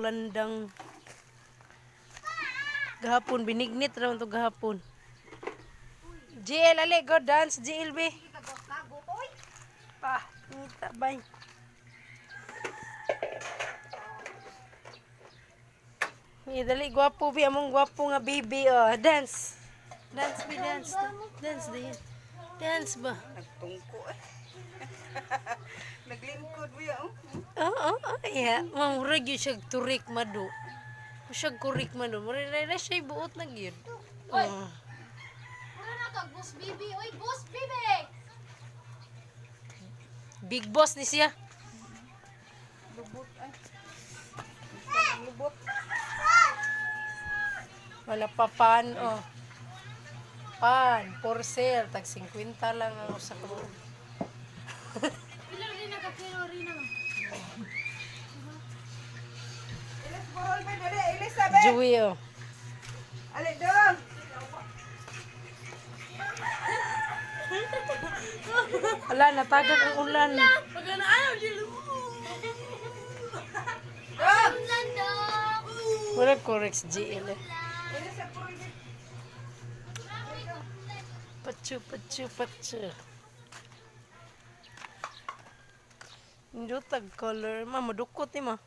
landang. Gahapon, binignit raw ito gahapon. JL, ali, go dance, JL, be. Pa, ngita, bay. Dali, gwapo, be. Among gwapo nga, baby. Oh, dance. Dance, be, dance. Dance, din. Dance ba? Nagtungko eh. Naglingkod mo yan. Oo, yeah. Mamurag yun siya turik mado. Siya kurik mado. Marira siya buot na yun. Oy! Mura na kag boss bibi. Oy, boss bibi! Big boss ni siya. Lubot ay. Basta lubot. Wala pa pan, oh. Pan, for sale. Tag 50 lang ang usa ka. Ilang rin nagkakilo rin naman. Ilis borol ba dali? Ilis sabi. Joey, oh. Ali dong. Wala, natagak ang ulan. Pagana ayaw dilo. Dong. Landong! Wala correct si GL, eh. Ilis sa puro yun. Pachu, pachu, pachu. Hindi tag color. Ma, madukot eh, ma.